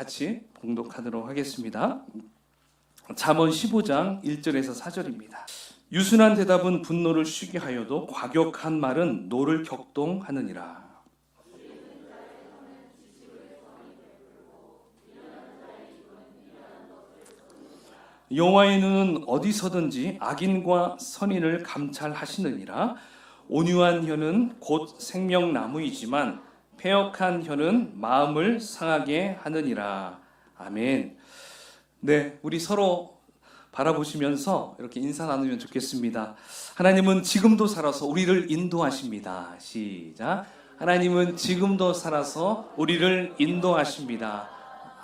같이 봉독하도록 하겠습니다. 잠언 15장 1절에서 4절입니다. 유순한 대답은 분노를 쉬게 하여도 과격한 말은 노를 격동하느니라. 여호와의 눈은 어디서든지 악인과 선인을 감찰하시느니라. 온유한 혀는 곧 생명나무이지만 패역한 혀는 마음을 상하게 하느니라. 아멘. 네, 우리 서로 바라보시면서 이렇게 인사 나누면 좋겠습니다. 하나님은 지금도 살아서 우리를 인도하십니다. 시작. 하나님은 지금도 살아서 우리를 인도하십니다.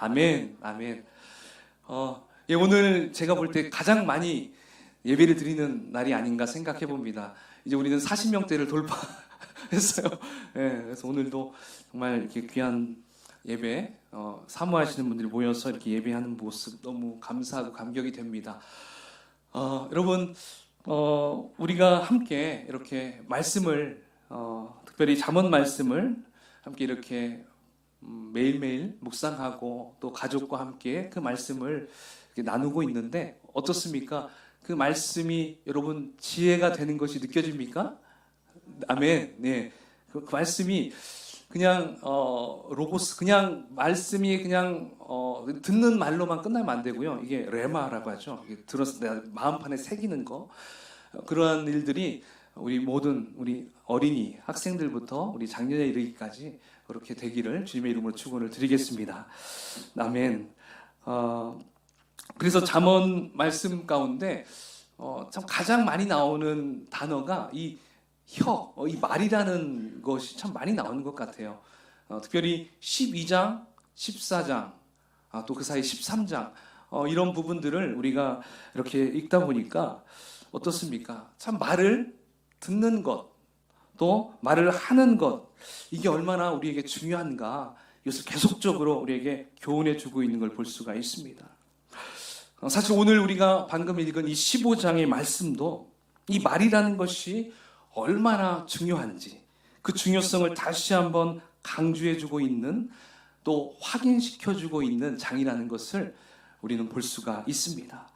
아멘. 아멘. 오늘 제가 볼 때 가장 많이 예배를 드리는 날이 아닌가 생각해 봅니다. 이제 우리는 40명대를 돌파했어요. 네, 그래서 오늘도 정말 이렇게 귀한 예배, 사모하시는 분들이 모여서 이렇게 예배하는 모습 너무 감사하고 감격이 됩니다. 여러분, 우리가 함께 이렇게 말씀을, 특별히 잠언 말씀을 함께 이렇게 매일매일 묵상하고 또 가족과 함께 그 말씀을 이렇게 나누고 있는데 어떻습니까? 그 말씀이 여러분 지혜가 되는 것이 느껴집니까? 아멘. 네. 그 말씀이 그냥 로고스, 그냥 말씀이 그냥 듣는 말로만 끝나면 안 되고요. 이게 레마라고 하죠. 이게 들어서 내가 마음판에 새기는 거. 그러한 일들이 우리 모든 우리 어린이 학생들부터 우리 장년에 이르기까지 그렇게 되기를 주님의 이름으로 축원을 드리겠습니다. 아멘. 그래서 잠언 말씀 가운데 참 가장 많이 나오는 단어가 이 말이라는 것이 참 많이 나오는 것 같아요. 특별히 12장, 14장, 또 그 사이 13장 이런 부분들을 우리가 이렇게 읽다 보니까 어떻습니까? 참 말을 듣는 것, 또 말을 하는 것, 이게 얼마나 우리에게 중요한가, 이것을 계속적으로 우리에게 교훈해 주고 있는 걸 볼 수가 있습니다. 사실 오늘 우리가 방금 읽은 이 15장의 말씀도 이 말이라는 것이 얼마나 중요한지 그 중요성을 다시 한번 강조해주고 있는, 또 확인시켜주고 있는 장이라는 것을 우리는 볼 수가 있습니다.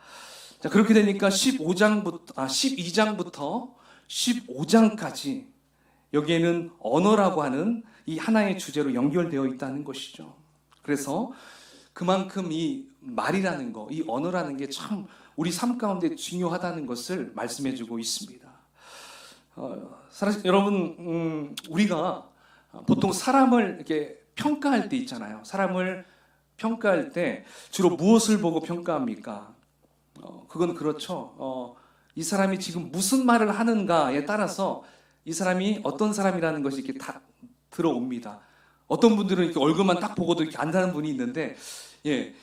자, 그렇게 되니까 12장부터 15장까지 여기에는 언어라고 하는 이 하나의 주제로 연결되어 있다는 것이죠. 그래서 그만큼 이 말이라는 거, 이 언어라는 게 참 우리 삶 가운데 중요하다는 것을 말씀해주고 있습니다. 사실 여러분, 우리가 보통 사람을 이렇게 평가할 때 있잖아요. 사람을 평가할 때 주로 무엇을 보고 평가합니까? 그건 그렇죠. 이 사람이 지금 무슨 말을 하는가에 따라서 이 사람이 어떤 사람이라는 것이 이렇게 다 들어옵니다. 어떤 분들은 이렇게 얼굴만 딱 보고도 이렇게 안다는 분이 있는데, 예,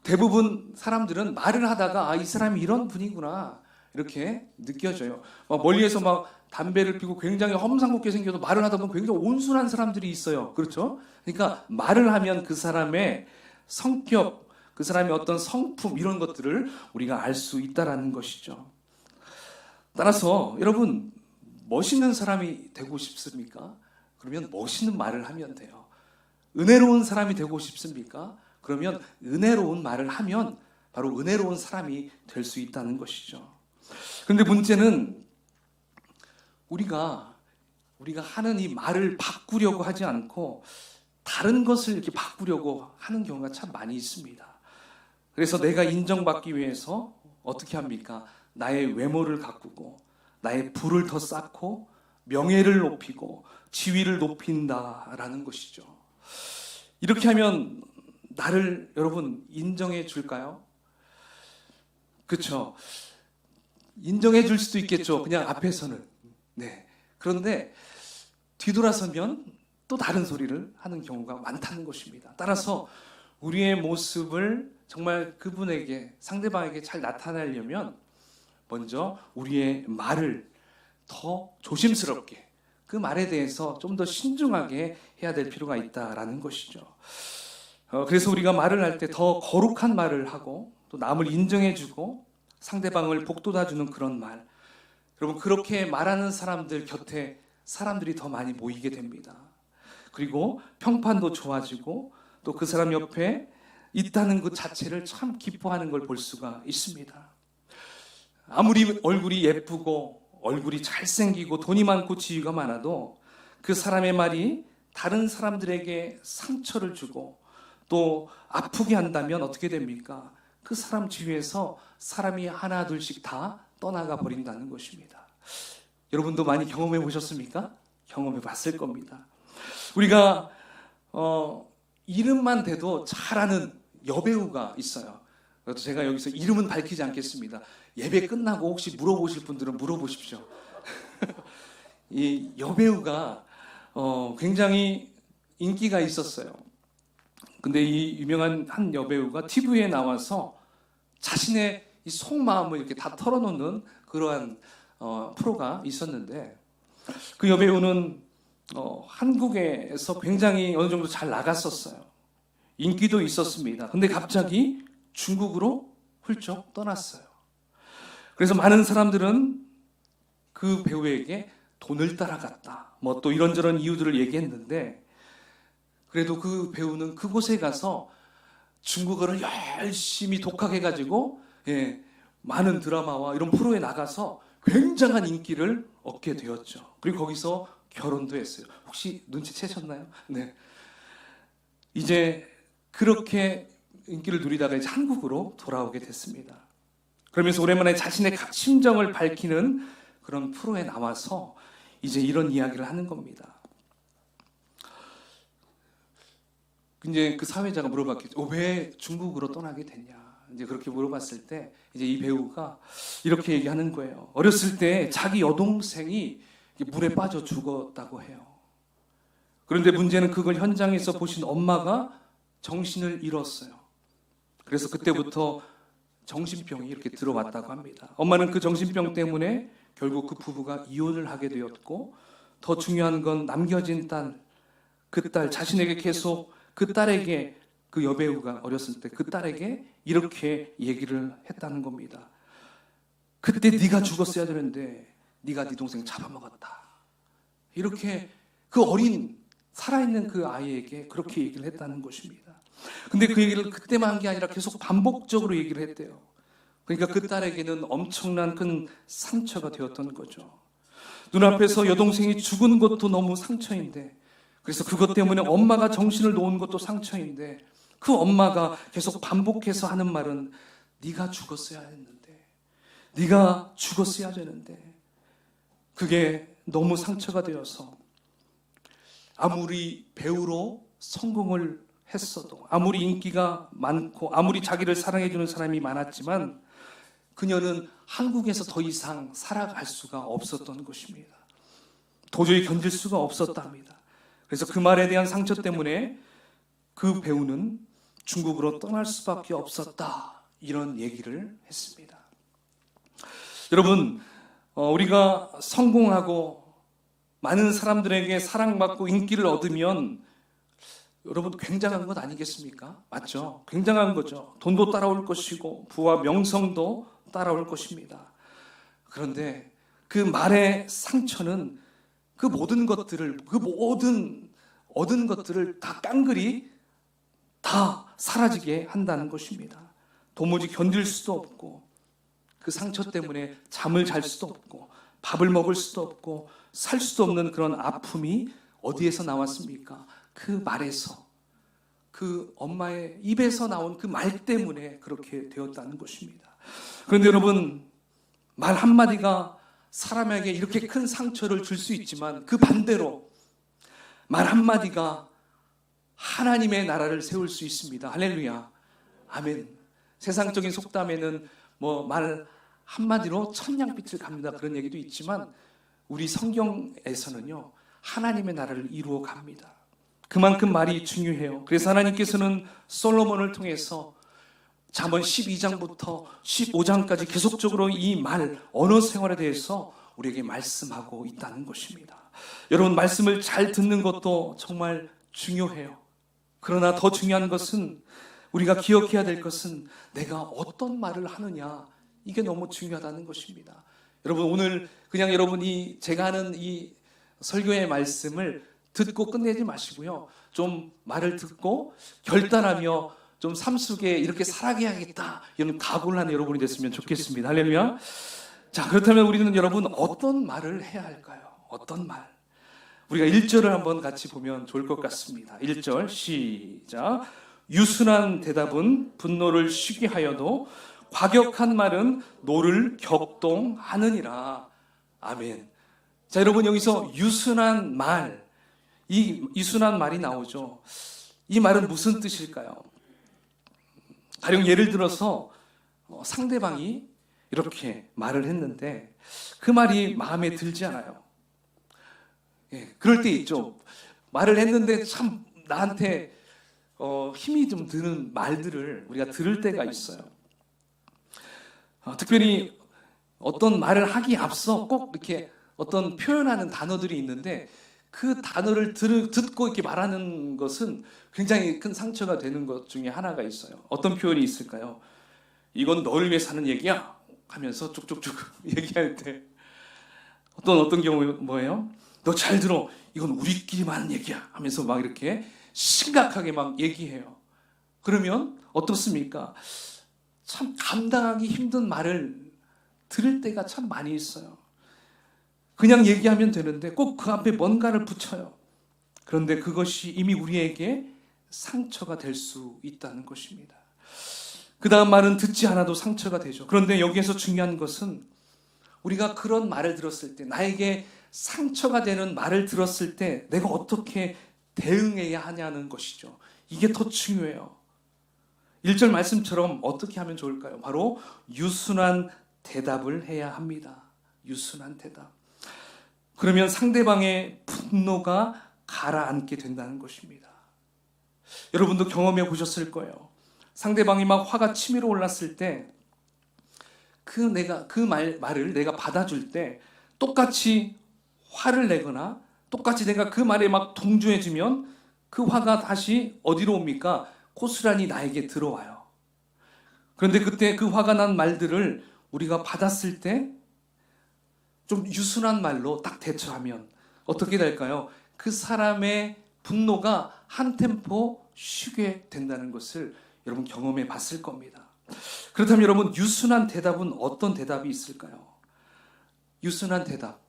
대부분 사람들은 말을 하다가 이 사람이 이런 분이구나 이렇게 느껴져요. 멀리에서 막 담배를 피고 굉장히 험상궂게 생겨도 말을 하다 보면 굉장히 온순한 사람들이 있어요. 그렇죠? 그러니까 말을 하면 그 사람의 성격, 그 사람의 어떤 성품 이런 것들을 우리가 알 수 있다라는 것이죠. 따라서 여러분, 멋있는 사람이 되고 싶습니까? 그러면 멋있는 말을 하면 돼요. 은혜로운 사람이 되고 싶습니까? 그러면 은혜로운 말을 하면 바로 은혜로운 사람이 될 수 있다는 것이죠. 그런데 문제는 우리가 하는 이 말을 바꾸려고 하지 않고 다른 것을 이렇게 바꾸려고 하는 경우가 참 많이 있습니다. 그래서 내가 인정받기 위해서 어떻게 합니까? 나의 외모를 가꾸고 나의 부를 더 쌓고 명예를 높이고 지위를 높인다라는 것이죠. 이렇게 하면 나를 여러분 인정해 줄까요? 그렇죠. 인정해 줄 수도 있겠죠. 그냥 앞에서는. 네. 그런데 뒤돌아서면 또 다른 소리를 하는 경우가 많다는 것입니다. 따라서 우리의 모습을 정말 그분에게, 상대방에게 잘 나타내려면 먼저 우리의 말을 더 조심스럽게, 그 말에 대해서 좀 더 신중하게 해야 될 필요가 있다라는 것이죠. 그래서 우리가 말을 할 때 더 거룩한 말을 하고 또 남을 인정해주고 상대방을 복돋아주는 그런 말, 여러분 그렇게 말하는 사람들 곁에 사람들이 더 많이 모이게 됩니다. 그리고 평판도 좋아지고 또 그 사람 옆에 있다는 것 자체를 참 기뻐하는 걸 볼 수가 있습니다. 아무리 얼굴이 예쁘고 얼굴이 잘생기고 돈이 많고 지위가 많아도 그 사람의 말이 다른 사람들에게 상처를 주고 또 아프게 한다면 어떻게 됩니까? 그 사람 주위에서 사람이 하나 둘씩 다 떠나가 버린다는 것입니다. 여러분도 많이 경험해 보셨습니까? 경험해 봤을 겁니다. 우리가 이름만 대도 잘 아는 여배우가 있어요. 그래서 제가 여기서 이름은 밝히지 않겠습니다. 예배 끝나고 혹시 물어보실 분들은 물어보십시오. 이 여배우가 굉장히 인기가 있었어요. 근데 이 유명한 한 여배우가 TV에 나와서 자신의 이 속마음을 이렇게 다 털어놓는 그러한 프로가 있었는데, 그 여배우는 한국에서 굉장히 어느 정도 잘 나갔었어요. 인기도 있었습니다. 근데 갑자기 중국으로 훌쩍 떠났어요. 그래서 많은 사람들은 그 배우에게 돈을 따라갔다, 뭐 또 이런저런 이유들을 얘기했는데, 그래도 그 배우는 그곳에 가서 중국어를 열심히 독학해가지고 많은 드라마와 이런 프로에 나가서 굉장한 인기를 얻게 되었죠. 그리고 거기서 결혼도 했어요. 혹시 눈치채셨나요? 네. 이제 그렇게 인기를 누리다가 이제 한국으로 돌아오게 됐습니다. 그러면서 오랜만에 자신의 심정을 밝히는 그런 프로에 나와서 이제 이런 이야기를 하는 겁니다. 이제 그 사회자가 물어봤겠죠. 왜 중국으로 떠나게 됐냐? 이제 그렇게 물어봤을 때 이제 이 배우가 이렇게 얘기하는 거예요. 어렸을 때 자기 여동생이 물에 빠져 죽었다고 해요. 그런데 문제는 그걸 현장에서 보신 엄마가 정신을 잃었어요. 그래서 그때부터 정신병이 이렇게 들어왔다고 합니다. 엄마는 그 정신병 때문에 결국 그 부부가 이혼을 하게 되었고, 더 중요한 건 남겨진 딸, 그 딸 자신에게 계속 그 딸에게, 그 여배우가 어렸을 때 그 딸에게 이렇게 얘기를 했다는 겁니다. 그때 네가 죽었어야 되는데 네가 네 동생 잡아먹었다. 이렇게 그 어린 살아있는 그 아이에게 그렇게 얘기를 했다는 것입니다. 근데 그 얘기를 그때만 한 게 아니라 계속 반복적으로 얘기를 했대요. 그러니까 그 딸에게는 엄청난 큰 상처가 되었던 거죠. 눈앞에서 여동생이 죽은 것도 너무 상처인데, 그래서 그것 때문에 엄마가 정신을 놓은 것도 상처인데, 그 엄마가 계속 반복해서 하는 말은 네가 죽었어야 했는데, 네가 죽었어야 되는데, 그게 너무 상처가 되어서 아무리 배우로 성공을 했어도, 아무리 인기가 많고 아무리 자기를 사랑해주는 사람이 많았지만 그녀는 한국에서 더 이상 살아갈 수가 없었던 것입니다. 도저히 견딜 수가 없었답니다. 그래서 그 말에 대한 상처 때문에 그 배우는 중국으로 떠날 수밖에 없었다, 이런 얘기를 했습니다. 여러분, 우리가 성공하고 많은 사람들에게 사랑받고 인기를 얻으면 여러분 굉장한 것 아니겠습니까? 맞죠? 굉장한 거죠. 돈도 따라올 것이고 부와 명성도 따라올 것입니다. 그런데 그 말의 상처는 그 모든 것들을, 그 모든 얻은 것들을 다 깡그리 다 사라지게 한다는 것입니다. 도무지 견딜 수도 없고, 그 상처 때문에 잠을 잘 수도 없고, 밥을 먹을 수도 없고, 살 수도 없는 그런 아픔이 어디에서 나왔습니까? 그 말에서, 그 엄마의 입에서 나온 그 말 때문에 그렇게 되었다는 것입니다. 그런데 여러분, 말 한마디가 사람에게 이렇게 큰 상처를 줄 수 있지만, 그 반대로 말 한마디가 하나님의 나라를 세울 수 있습니다. 할렐루야. 아멘. 세상적인 속담에는 뭐 말 한마디로 천냥빛을 갑니다, 그런 얘기도 있지만, 우리 성경에서는요, 하나님의 나라를 이루어 갑니다. 그만큼 말이 중요해요. 그래서 하나님께서는 솔로몬을 통해서 잠언 12장부터 15장까지 계속적으로 이 말, 언어 생활에 대해서 우리에게 말씀하고 있다는 것입니다. 여러분, 말씀을 잘 듣는 것도 정말 중요해요. 그러나 더 중요한 것은, 우리가 기억해야 될 것은 내가 어떤 말을 하느냐, 이게 너무 중요하다는 것입니다. 여러분, 오늘 그냥 여러분이 제가 하는 이 설교의 말씀을 듣고 끝내지 마시고요, 좀 말을 듣고 결단하며 좀 삶 속에 이렇게 살아가야겠다 이런 각오를 하는 여러분이 됐으면 좋겠습니다. 할렐루야. 자, 그렇다면 우리는 여러분 어떤 말을 해야 할까요? 어떤 말? 우리가 1절을 한번 같이 보면 좋을 것 같습니다. 1절 시작. 유순한 대답은 분노를 쉬게 하여도 과격한 말은 노를 격동하느니라. 아멘. 자, 여러분 여기서 유순한 말, 이 유순한 말이 나오죠. 이 말은 무슨 뜻일까요? 가령 예를 들어서 상대방이 이렇게 말을 했는데 그 말이 마음에 들지 않아요. 예, 그럴 때 있죠. 말을 했는데 참 나한테 힘이 좀 드는 말들을 우리가 들을 때가 있어요. 특별히 어떤 말을 하기 앞서 꼭 이렇게 어떤 표현하는 단어들이 있는데 그 단어를 듣고 이렇게 말하는 것은 굉장히 큰 상처가 되는 것 중에 하나가 있어요. 어떤 표현이 있을까요? 이건 너를 위해 사는 얘기야 하면서 쭉쭉쭉 얘기할 때 어떤 경우 뭐예요? 너 잘 들어. 이건 우리끼리만 하는 얘기야 하면서 막 이렇게 심각하게 막 얘기해요. 그러면 어떻습니까? 참 감당하기 힘든 말을 들을 때가 참 많이 있어요. 그냥 얘기하면 되는데 꼭 그 앞에 뭔가를 붙여요. 그런데 그것이 이미 우리에게 상처가 될 수 있다는 것입니다. 그 다음 말은 듣지 않아도 상처가 되죠. 그런데 여기에서 중요한 것은 우리가 그런 말을 들었을 때, 나에게 상처가 되는 말을 들었을 때 내가 어떻게 대응해야 하냐는 것이죠. 이게 더 중요해요. 1절 말씀처럼 어떻게 하면 좋을까요? 바로 유순한 대답을 해야 합니다. 유순한 대답. 그러면 상대방의 분노가 가라앉게 된다는 것입니다. 여러분도 경험해 보셨을 거예요. 상대방이 막 화가 치밀어 올랐을 때 그 말을 내가 받아줄 때 똑같이 화를 내거나 똑같이 내가 그 말에 막 동조해주면 그 화가 다시 어디로 옵니까? 고스란히 나에게 들어와요. 그런데 그때 그 화가 난 말들을 우리가 받았을 때 좀 유순한 말로 딱 대처하면 어떻게 될까요? 그 사람의 분노가 한 템포 쉬게 된다는 것을 여러분 경험해 봤을 겁니다. 그렇다면 여러분 유순한 대답은 어떤 대답이 있을까요? 유순한 대답.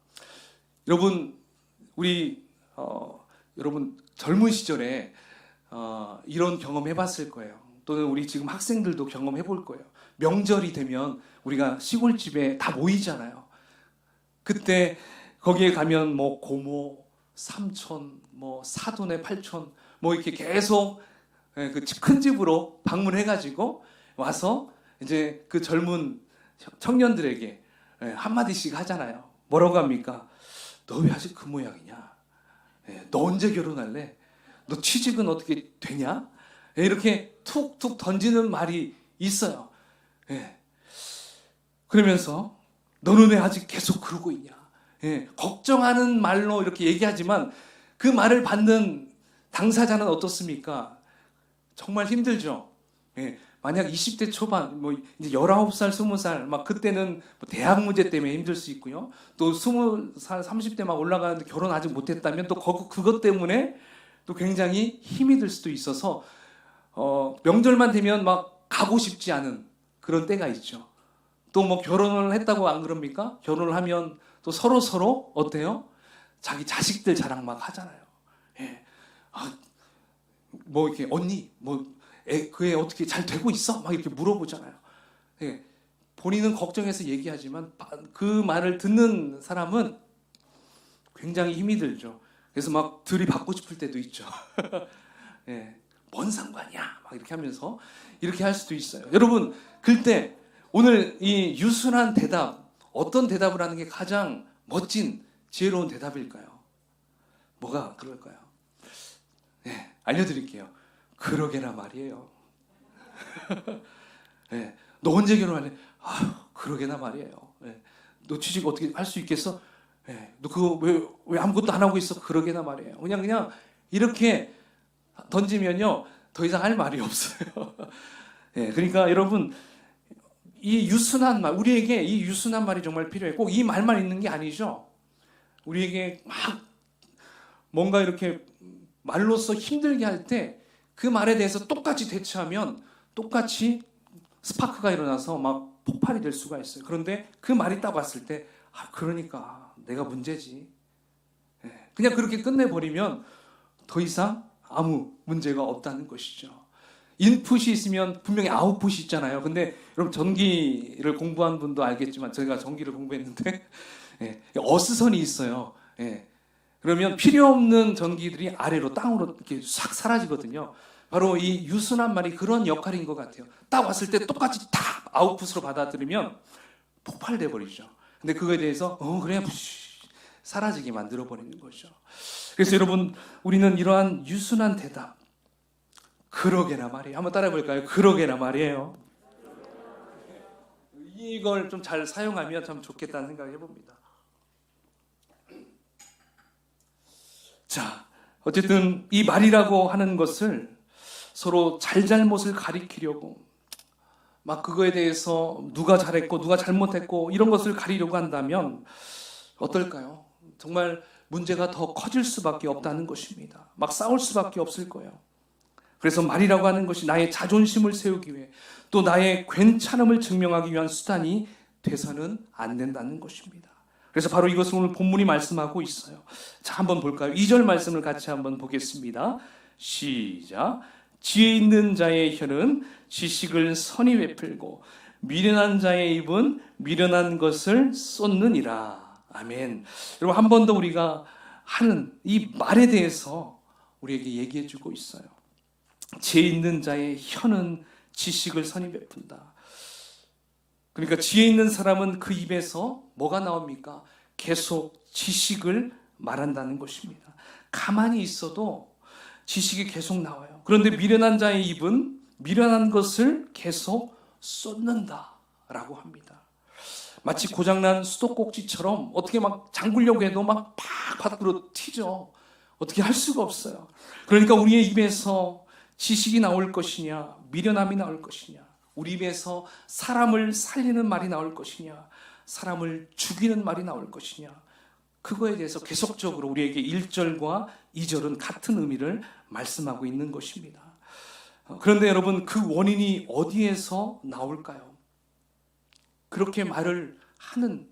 여러분 우리 여러분 젊은 시절에 이런 경험해 봤을 거예요. 또는 우리 지금 학생들도 경험해 볼 거예요. 명절이 되면 우리가 시골집에 다 모이잖아요. 그때 거기에 가면 뭐 고모, 삼촌, 뭐 사돈의 팔촌 뭐 이렇게 계속 그 집 큰 집으로 방문해가지고 와서 이제 그 젊은 청년들에게 한마디씩 하잖아요. 뭐라고 합니까? 너 왜 아직 그 모양이냐? 너 언제 결혼할래? 너 취직은 어떻게 되냐? 이렇게 툭툭 던지는 말이 있어요. 그러면서 너는 왜 아직 계속 그러고 있냐? 걱정하는 말로 이렇게 얘기하지만 그 말을 받는 당사자는 어떻습니까? 정말 힘들죠. 만약 20대 초반, 뭐 이제 19살, 20살, 막 그때는 뭐 대학 문제 때문에 힘들 수 있고요. 또 20살, 30대 막 올라가는데 결혼 아직 못했다면 또 그것 때문에 또 굉장히 힘이 들 수도 있어서 명절만 되면 막 가고 싶지 않은 그런 때가 있죠. 또 뭐 결혼을 했다고 안 그럽니까? 결혼을 하면 또 서로 어때요? 자기 자식들 자랑 막 하잖아요. 뭐 이렇게 언니 그 애 어떻게 잘 되고 있어? 막 이렇게 물어보잖아요. 본인은 걱정해서 얘기하지만 그 말을 듣는 사람은 굉장히 힘이 들죠. 그래서 막 들이받고 싶을 때도 있죠. 뭔 상관이야? 막 이렇게 하면서 이렇게 할 수도 있어요. 여러분, 그때 오늘 이 유순한 대답, 어떤 대답을 하는 게 가장 멋진 지혜로운 대답일까요? 뭐가 그럴까요? 알려드릴게요. 그러게나 말이에요. 너 언제 결혼할래? 아유, 그러게나 말이에요. 너 취직 어떻게 할 수 있겠어? 너 그거 왜 아무것도 안 하고 있어? 그러게나 말이에요. 그냥 이렇게 던지면요 더 이상 할 말이 없어요. 그러니까 여러분 이 유순한 말, 우리에게 이 유순한 말이 정말 필요해. 꼭 이 말만 있는 게 아니죠. 우리에게 막 뭔가 이렇게 말로써 힘들게 할 때 그 말에 대해서 똑같이 대처하면 똑같이 스파크가 일어나서 막 폭발이 될 수가 있어요. 그런데 그 말이 딱 왔을 때 그러니까 내가 문제지. 그냥 그렇게 끝내버리면 더 이상 아무 문제가 없다는 것이죠. 인풋이 있으면 분명히 아웃풋이 있잖아요. 근데 여러분 전기를 공부한 분도 알겠지만 제가 전기를 공부했는데 어스선이 있어요. 그러면 필요 없는 전기들이 아래로 땅으로 이렇게 싹 사라지거든요. 바로 이 유순한 말이 그런 역할인 것 같아요. 딱 왔을 때 똑같이 탁 아웃풋으로 받아들이면 폭발돼 버리죠. 근데 그거에 대해서 그래 사라지게 만들어 버리는 거죠. 그래서 여러분 우리는 이러한 유순한 대답, 그러게나 말이에요. 한번 따라해 볼까요? 그러게나 말이에요. 이걸 좀 잘 사용하면 참 좋겠다는 생각을 해봅니다. 자, 어쨌든 이 말이라고 하는 것을 서로 잘잘못을 가리키려고 막 그거에 대해서 누가 잘했고 누가 잘못했고 이런 것을 가리려고 한다면 어떨까요? 정말 문제가 더 커질 수밖에 없다는 것입니다. 막 싸울 수밖에 없을 거예요. 그래서 말이라고 하는 것이 나의 자존심을 세우기 위해 또 나의 괜찮음을 증명하기 위한 수단이 돼서는 안 된다는 것입니다. 그래서 바로 이것을 오늘 본문이 말씀하고 있어요. 자, 한번 볼까요? 2절 말씀을 같이 한번 보겠습니다. 시작. 지혜 있는 자의 혀는 지식을 선히 베풀고 미련한 자의 입은 미련한 것을 쏟느니라. 아멘. 여러분 한 번 더 우리가 하는 이 말에 대해서 우리에게 얘기해 주고 있어요. 지혜 있는 자의 혀는 지식을 선히 베푼다. 그러니까 지혜 있는 사람은 그 입에서 뭐가 나옵니까? 계속 지식을 말한다는 것입니다. 가만히 있어도 지식이 계속 나와요. 그런데 미련한 자의 입은 미련한 것을 계속 쏟는다라고 합니다. 마치 고장난 수도꼭지처럼 어떻게 막 잠그려고 해도 막 밖으로 튀죠. 어떻게 할 수가 없어요. 그러니까 우리의 입에서 지식이 나올 것이냐, 미련함이 나올 것이냐, 우리 입에서 사람을 살리는 말이 나올 것이냐, 사람을 죽이는 말이 나올 것이냐, 그거에 대해서 계속적으로 우리에게 1절과 2절은 같은 의미를 말씀하고 있는 것입니다. 그런데 여러분 그 원인이 어디에서 나올까요? 그렇게 말을 하는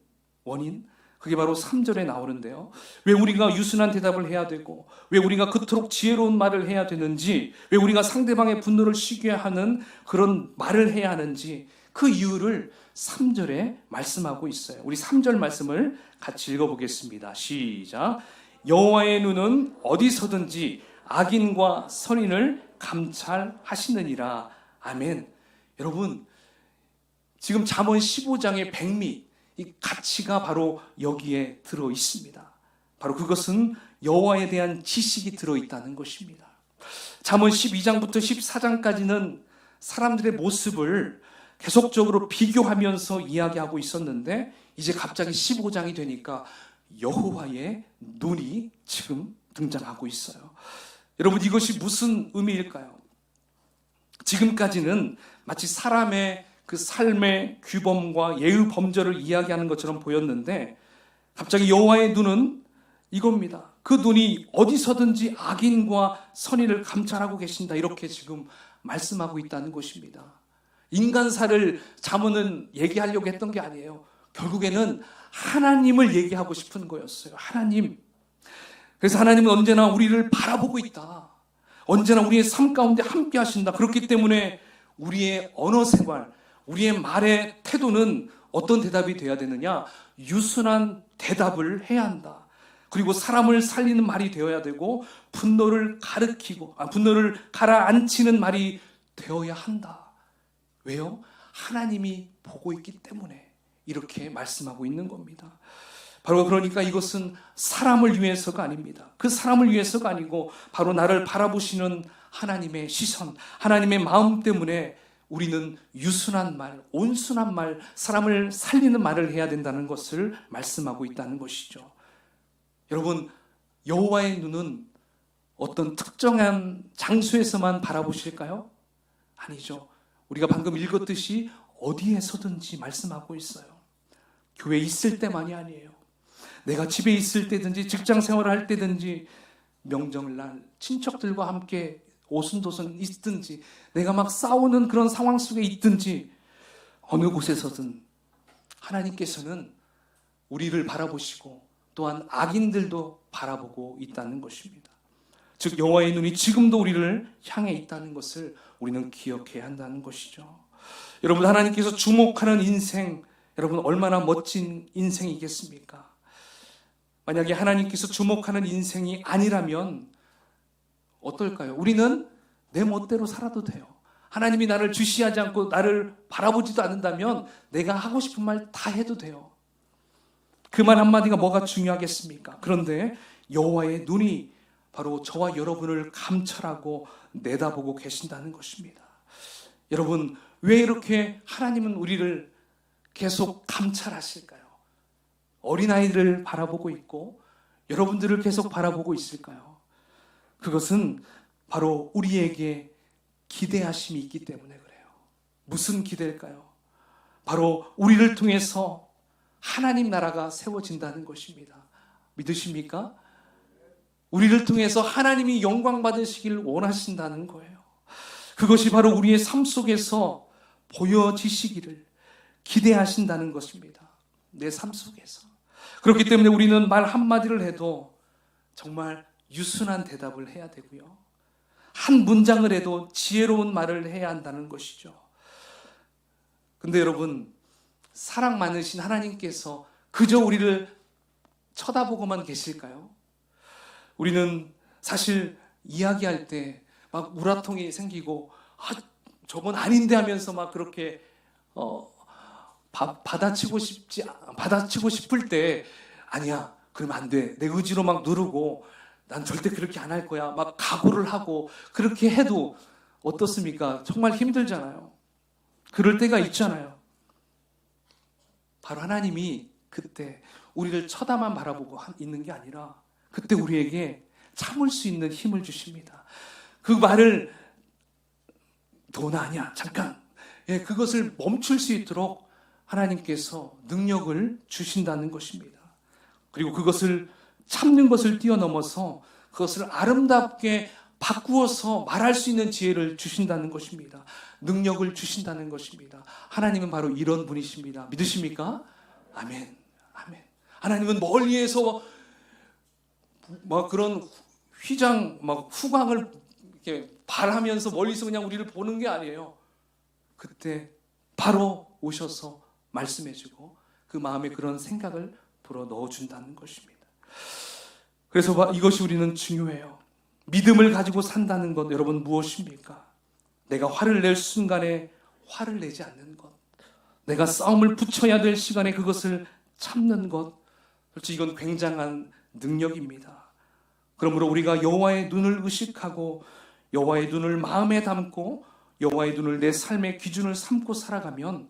원인, 그게 바로 3절에 나오는데요. 왜 우리가 유순한 대답을 해야 되고 왜 우리가 그토록 지혜로운 말을 해야 되는지, 왜 우리가 상대방의 분노를 쉬게 하는 그런 말을 해야 하는지 그 이유를 3절에 말씀하고 있어요. 우리 3절 말씀을 같이 읽어보겠습니다. 시작. 여호와의 눈은 어디서든지 악인과 선인을 감찰하시느니라. 아멘. 여러분 지금 잠언 15장의 백미, 이 가치가 바로 여기에 들어 있습니다. 바로 그것은 여호와에 대한 지식이 들어 있다는 것입니다. 잠언 12장부터 14장까지는 사람들의 모습을 계속적으로 비교하면서 이야기하고 있었는데 이제 갑자기 15장이 되니까 여호와의 눈이 지금 등장하고 있어요. 여러분 이것이 무슨 의미일까요? 지금까지는 마치 사람의 그 삶의 규범과 예의 범절을 이야기하는 것처럼 보였는데 갑자기 여호와의 눈은 이겁니다. 그 눈이 어디서든지 악인과 선인을 감찰하고 계신다. 이렇게 지금 말씀하고 있다는 것입니다. 인간사를 잠언은 얘기하려고 했던 게 아니에요. 결국에는 하나님을 얘기하고 싶은 거였어요. 하나님. 그래서 하나님은 언제나 우리를 바라보고 있다. 언제나 우리의 삶 가운데 함께 하신다. 그렇기 때문에 우리의 언어 생활, 우리의 말의 태도는 어떤 대답이 돼야 되느냐? 유순한 대답을 해야 한다. 그리고 사람을 살리는 말이 되어야 되고 분노를 가라앉히는 말이 되어야 한다. 왜요? 하나님이 보고 있기 때문에 이렇게 말씀하고 있는 겁니다. 바로 그러니까 이것은 사람을 위해서가 아닙니다. 그 사람을 위해서가 아니고 바로 나를 바라보시는 하나님의 시선, 하나님의 마음 때문에 우리는 유순한 말, 온순한 말, 사람을 살리는 말을 해야 된다는 것을 말씀하고 있다는 것이죠. 여러분, 여호와의 눈은 어떤 특정한 장소에서만 바라보실까요? 아니죠. 우리가 방금 읽었듯이 어디에서든지 말씀하고 있어요. 교회에 있을 때만이 아니에요. 내가 집에 있을 때든지 직장 생활을 할 때든지 명절날 친척들과 함께 오순도순 있든지, 내가 막 싸우는 그런 상황 속에 있든지, 어느 곳에서든 하나님께서는 우리를 바라보시고 또한 악인들도 바라보고 있다는 것입니다. 즉 여호와의 눈이 지금도 우리를 향해 있다는 것을 우리는 기억해야 한다는 것이죠. 여러분, 하나님께서 주목하는 인생, 여러분 얼마나 멋진 인생이겠습니까? 만약에 하나님께서 주목하는 인생이 아니라면 어떨까요? 우리는 내 멋대로 살아도 돼요. 하나님이 나를 주시하지 않고 나를 바라보지도 않는다면 내가 하고 싶은 말 다 해도 돼요. 그 말 한마디가 뭐가 중요하겠습니까? 그런데 여호와의 눈이 바로 저와 여러분을 감찰하고 내다보고 계신다는 것입니다. 여러분, 왜 이렇게 하나님은 우리를 계속 감찰하실까요? 어린아이들을 바라보고 있고 여러분들을 계속 바라보고 있을까요? 그것은 바로 우리에게 기대하심이 있기 때문에 그래요. 무슨 기대일까요? 바로 우리를 통해서 하나님 나라가 세워진다는 것입니다. 믿으십니까? 우리를 통해서 하나님이 영광 받으시길 원하신다는 거예요. 그것이 바로 우리의 삶 속에서 보여지시기를 기대하신다는 것입니다. 내 삶 속에서. 그렇기 때문에 우리는 말 한마디를 해도 정말 유순한 대답을 해야 되고요. 한 문장을 해도 지혜로운 말을 해야 한다는 것이죠. 근데 여러분, 사랑 많으신 하나님께서 그저 우리를 쳐다보고만 계실까요? 우리는 사실 이야기할 때 막 우라통이 생기고 저건 아닌데 하면서 막 그렇게 받아치고 싶을 때 아니야, 그러면 안 돼. 내 의지로 막 누르고 난 절대 그렇게 안 할 거야. 막 각오를 하고 그렇게 해도 어떻습니까? 정말 힘들잖아요. 그럴 때가 있잖아요. 바로 하나님이 그때 우리를 쳐다만 바라보고 있는 게 아니라 그때 우리에게 참을 수 있는 힘을 주십니다. 그 말을 도나 아니야, 잠깐. 그것을 멈출 수 있도록 하나님께서 능력을 주신다는 것입니다. 그리고 그것을 참는 것을 뛰어넘어서 그것을 아름답게 바꾸어서 말할 수 있는 지혜를 주신다는 것입니다. 능력을 주신다는 것입니다. 하나님은 바로 이런 분이십니다. 믿으십니까? 아멘. 아멘. 하나님은 멀리에서 막 그런 휘장, 막 후광을 이렇게 발하면서 멀리서 그냥 우리를 보는 게 아니에요. 그때 바로 오셔서 말씀해주고 그 마음에 그런 생각을 불어 넣어준다는 것입니다. 그래서 이것이 우리는 중요해요. 믿음을 가지고 산다는 것, 여러분 무엇입니까? 내가 화를 낼 순간에 화를 내지 않는 것, 내가 싸움을 붙여야 될 시간에 그것을 참는 것, 솔직히 이건 굉장한 능력입니다. 그러므로 우리가 여호와의 눈을 의식하고 여호와의 눈을 마음에 담고 여호와의 눈을 내 삶의 기준을 삼고 살아가면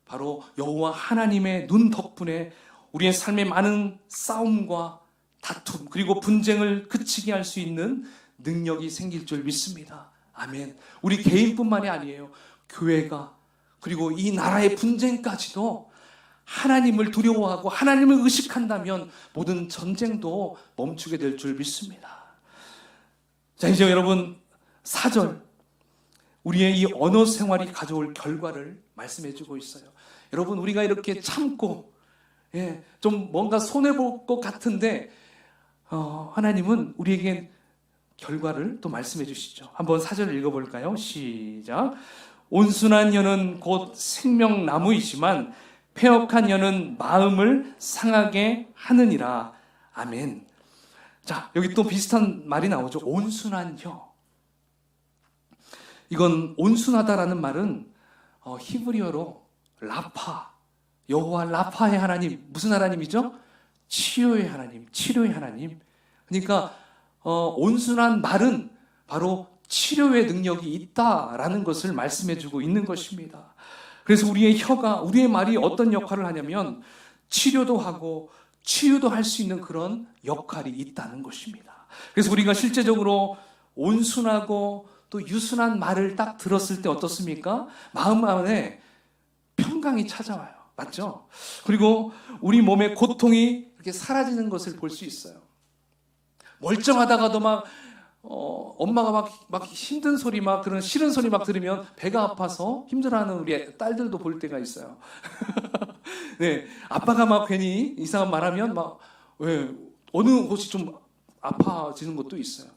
바로 여호와 하나님의 눈 덕분에 우리의 삶에 많은 싸움과 다툼 그리고 분쟁을 그치게 할 수 있는 능력이 생길 줄 믿습니다. 아멘. 우리 개인뿐만이 아니에요. 교회가 그리고 이 나라의 분쟁까지도 하나님을 두려워하고 하나님을 의식한다면 모든 전쟁도 멈추게 될 줄 믿습니다. 자, 이제 여러분 4절, 우리의 이 언어 생활이 가져올 결과를 말씀해주고 있어요. 여러분, 우리가 이렇게 참고 좀 뭔가 손해볼 것 같은데 하나님은 우리에게 결과를 또 말씀해 주시죠. 한번 4절을 읽어볼까요? 시작. 온순한 혀는 곧 생명나무이지만 패역한 혀는 마음을 상하게 하느니라. 아멘. 자, 여기 또 비슷한 말이 나오죠. 온순한 혀. 이건 온순하다라는 말은 히브리어로 라파, 여호와 라파의 하나님, 무슨 하나님이죠? 치료의 하나님, 치료의 하나님. 그러니까 온순한 말은 바로 치료의 능력이 있다라는 것을 말씀해주고 있는 것입니다. 그래서 우리의 혀가, 우리의 말이 어떤 역할을 하냐면 치료도 하고 치유도 할 수 있는 그런 역할이 있다는 것입니다. 그래서 우리가 실제적으로 온순하고 또 유순한 말을 딱 들었을 때 어떻습니까? 마음 안에 평강이 찾아와요. 맞죠? 그리고 우리 몸의 고통이 이렇게 사라지는 것을 볼 수 있어요. 멀쩡하다가도 막 엄마가 막 힘든 소리 막 그런 싫은 소리 막 들으면 배가 아파서 힘들어하는 우리 딸들도 볼 때가 있어요. 네, 아빠가 막 괜히 이상한 말하면 막 왜 어느 곳이 좀 아파지는 것도 있어요.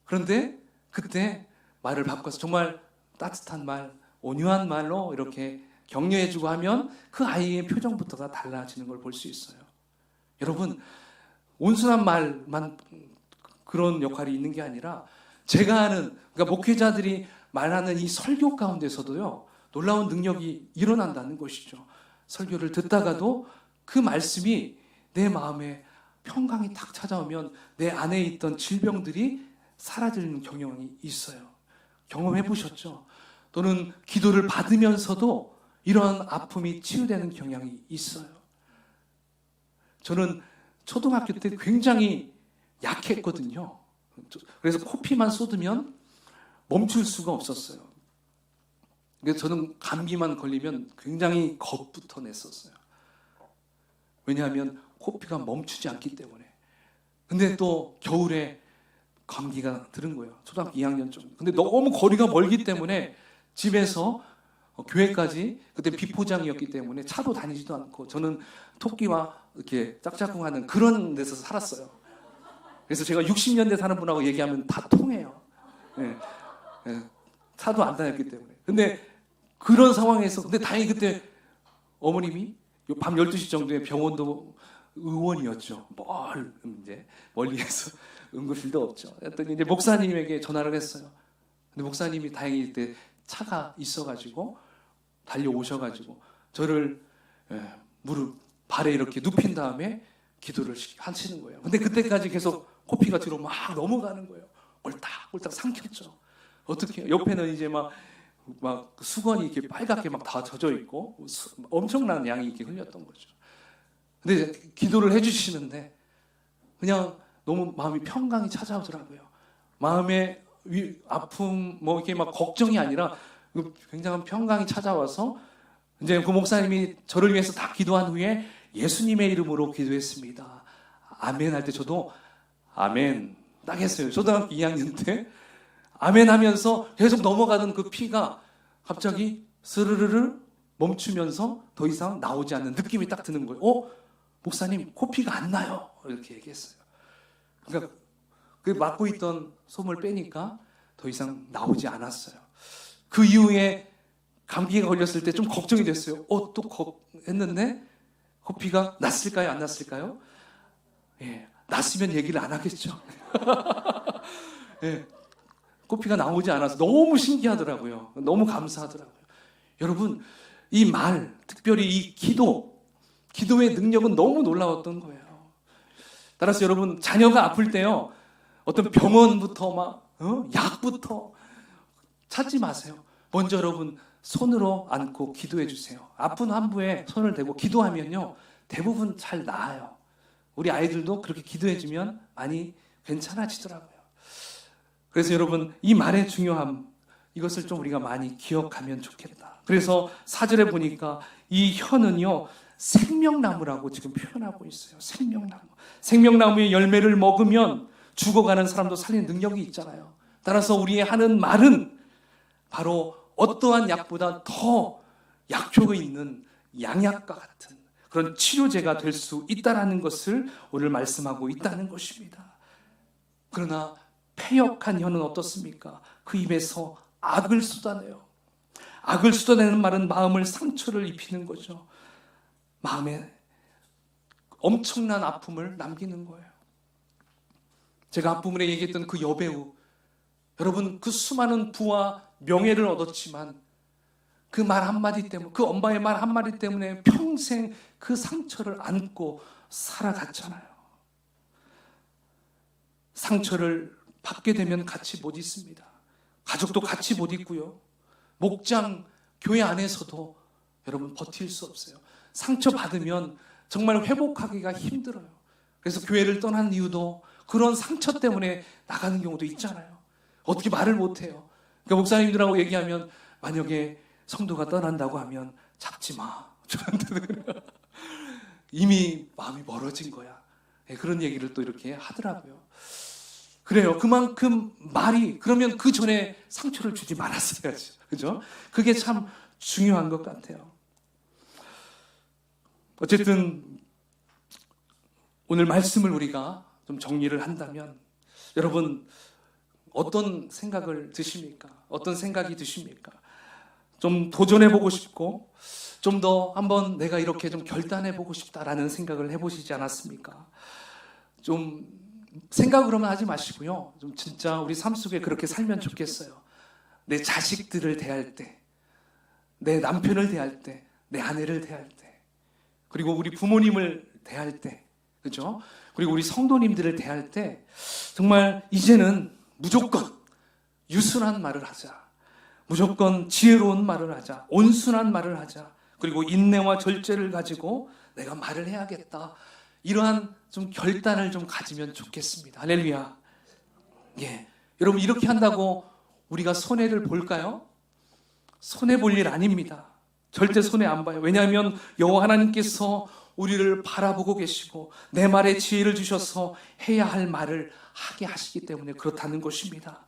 그런데 그때 말을 바꿔서 정말 따뜻한 말, 온유한 말로 이렇게 격려해주고 하면 그 아이의 표정부터가 달라지는 걸 볼 수 있어요. 여러분, 온순한 말만 그런 역할이 있는 게 아니라 제가 아는, 그러니까 목회자들이 말하는 이 설교 가운데서도요, 놀라운 능력이 일어난다는 것이죠. 설교를 듣다가도 그 말씀이 내 마음에 평강이 탁 찾아오면 내 안에 있던 질병들이 사라지는 경향이 있어요. 경험해 보셨죠? 또는 기도를 받으면서도 이러한 아픔이 치유되는 경향이 있어요. 저는 초등학교 때 굉장히 약했거든요. 그래서 코피만 쏟으면 멈출 수가 없었어요. 그래서 저는 감기만 걸리면 굉장히 겁부터 냈었어요. 왜냐하면 코피가 멈추지 않기 때문에. 근데 또 겨울에 감기가 들은 거예요. 초등학교 2학년쯤. 근데 너무 거리가 멀기 때문에 집에서 교회까지, 그때 비포장이었기 때문에 차도 다니지도 않고 저는 토끼와 이렇게 짝짝꿍하는 그런 데서 살았어요. 그래서 제가 60년대 사는 분하고 얘기하면 다 통해요. 네. 네. 차도 안 다녔기 때문에. 근데 그런 상황에서, 근데 다행히 그때 어머님이 밤 12시 정도에 병원도 의원이었죠. 이제 멀리에서 응급실도 없죠. 그랬더니 이제 목사님에게 전화를 했어요. 근데 목사님이 다행히 이때 차가 있어가지고 달려오셔가지고 저를 무릎 발에 이렇게 눕힌 다음에 기도를 하시는 거예요. 근데 그때까지 계속 코피가 뒤로 막 넘어가는 거예요. 꼴딱꼴딱 삼켰죠. 어떻게 옆에는 이제 막 수건이 이렇게 빨갛게 막 다 젖어 있고 엄청난 양이 이렇게 흘렸던 거죠. 근데 이제 기도를 해주시는데 그냥 너무 마음이 평강이 찾아오더라고요. 마음의 아픔 뭐 이렇게 막 걱정이 아니라 굉장한 평강이 찾아와서 이제 그 목사님이 저를 위해서 다 기도한 후에 예수님의 이름으로 기도했습니다. 아멘 할 때 저도 아멘 딱 했어요. 초등학교 2학년 때 아멘 하면서 계속 넘어가던 그 피가 갑자기 스르르르 멈추면서 더 이상 나오지 않는 느낌이 딱 드는 거예요. 목사님 코피가 안 나요. 이렇게 얘기했어요. 그러니까 그 막고 있던 솜을 빼니까 더 이상 나오지 않았어요. 그 이후에 감기가 걸렸을 때 좀 걱정이 됐어요. 또 했는데 코피가 났을까요? 안 났을까요? 예, 났으면 얘기를 안 하겠죠. 예, 코피가 나오지 않아서 너무 신기하더라고요. 너무 감사하더라고요. 여러분, 이 말, 특별히 이 기도의 능력은 너무 놀라웠던 거예요. 따라서 여러분, 자녀가 아플 때요, 어떤 병원부터 약부터 찾지 마세요. 먼저 여러분, 손으로 안고 기도해 주세요. 아픈 환부에 손을 대고 기도하면요, 대부분 잘 나아요. 우리 아이들도 그렇게 기도해 주면 많이 괜찮아지더라고요. 그래서 여러분, 이 말의 중요함, 이것을 좀 우리가 많이 기억하면 좋겠다. 그래서 4절에 보니까 이 혀는요, 생명나무라고 지금 표현하고 있어요. 생명나무. 생명나무의 열매를 먹으면 죽어가는 사람도 살리는 능력이 있잖아요. 따라서 우리의 하는 말은 바로 어떠한 약보다 더 약효가 있는 양약과 같은 그런 치료제가 될 수 있다는 것을 오늘 말씀하고 있다는 것입니다. 그러나 패역한 혀는 어떻습니까? 그 입에서 악을 쏟아내요. 악을 쏟아내는 말은 마음을 상처를 입히는 거죠. 마음에 엄청난 아픔을 남기는 거예요. 제가 앞부분에 얘기했던 그 여배우, 여러분 그 수많은 부와 명예를 얻었지만 그 말 한마디 때문에, 그 엄마의 말 한마디 때문에 평생 그 상처를 안고 살아갔잖아요. 상처를 받게 되면 같이 못 있습니다. 가족도 같이 못 있고요. 목장, 교회 안에서도 여러분 버틸 수 없어요. 상처 받으면 정말 회복하기가 힘들어요. 그래서 교회를 떠난 이유도 그런 상처 때문에 나가는 경우도 있잖아요. 어떻게 말을 못해요. 그러니까 목사님들하고 얘기하면 만약에 성도가 떠난다고 하면 잡지 마. 저한테는 이미 마음이 멀어진 거야. 그런 얘기를 또 이렇게 하더라고요. 그래요. 그만큼 말이, 그러면 그 전에 상처를 주지 말았어야죠. 그죠? 그게 참 중요한 것 같아요. 어쨌든 오늘 말씀을 우리가 좀 정리를 한다면, 여러분 어떤 생각을 드십니까? 어떤 생각이 드십니까? 좀 도전해보고 싶고, 좀 더 한번 내가 이렇게 좀 결단해보고 싶다라는 생각을 해보시지 않았습니까? 좀 생각으로만 하지 마시고요. 좀 진짜 우리 삶 속에 그렇게 살면 좋겠어요. 내 자식들을 대할 때, 내 남편을 대할 때, 내 아내를 대할 때, 그리고 우리 부모님을 대할 때, 그죠? 그리고 우리 성도님들을 대할 때 정말 이제는 무조건 유순한 말을 하자. 무조건 지혜로운 말을 하자. 온순한 말을 하자. 그리고 인내와 절제를 가지고 내가 말을 해야겠다. 이러한 좀 결단을 좀 가지면 좋겠습니다. 할렐루야. 예. 여러분, 이렇게 한다고 우리가 손해를 볼까요? 손해 볼 일 아닙니다. 절대 손해 안 봐요. 왜냐하면 여호와 하나님께서 우리를 바라보고 계시고 내 말에 지혜를 주셔서 해야 할 말을 하게 하시기 때문에 그렇다는 것입니다.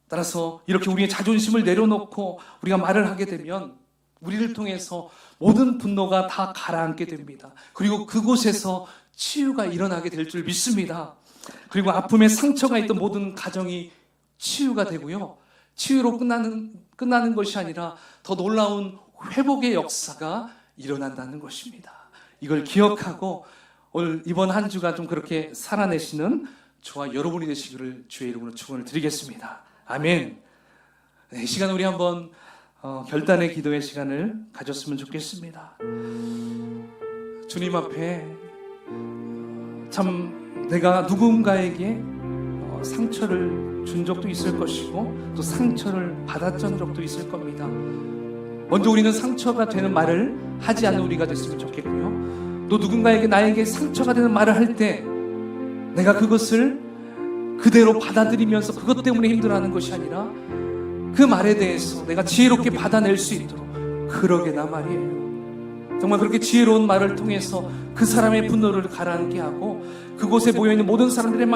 따라서 이렇게 우리의 자존심을 내려놓고 우리가 말을 하게 되면 우리를 통해서 모든 분노가 다 가라앉게 됩니다. 그리고 그곳에서 치유가 일어나게 될 줄 믿습니다. 그리고 아픔에 상처가 있던 모든 가정이 치유가 되고요. 치유로 끝나는 것이 아니라 더 놀라운 회복의 역사가 일어난다는 것입니다. 이걸 기억하고 오늘 이번 한 주가 좀 그렇게 살아내시는 저와 여러분이 되시기를 주의 이름으로 축원을 드리겠습니다. 아멘. 네, 이 시간 우리 한번 결단의 기도의 시간을 가졌으면 좋겠습니다. 주님 앞에 참 내가 누군가에게 상처를 준 적도 있을 것이고 또 상처를 받았던 적도 있을 겁니다. 먼저 우리는 상처가 되는 말을 하지 않는 우리가 됐으면 좋겠고요. 또 누군가에게 나에게 상처가 되는 말을 할 때 내가 그것을 그대로 받아들이면서 그것 때문에 힘들어하는 것이 아니라 그 말에 대해서 내가 지혜롭게 받아낼 수 있도록, 그러게나 말이에요. 정말 그렇게 지혜로운 말을 통해서 그 사람의 분노를 가라앉게 하고 그곳에 모여있는 모든 사람들의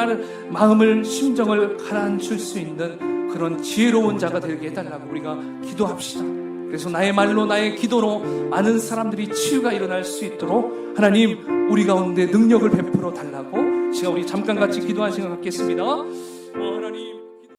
마음을, 심정을 가라앉힐 수 있는 그런 지혜로운 자가 되게 해달라고 우리가 기도합시다. 그래서 나의 말로, 나의 기도로 많은 사람들이 치유가 일어날 수 있도록 하나님 우리 가운데 능력을 베풀어 달라고, 시간 우리 잠깐 같이 기도하시는 것 같겠습니다. 하나님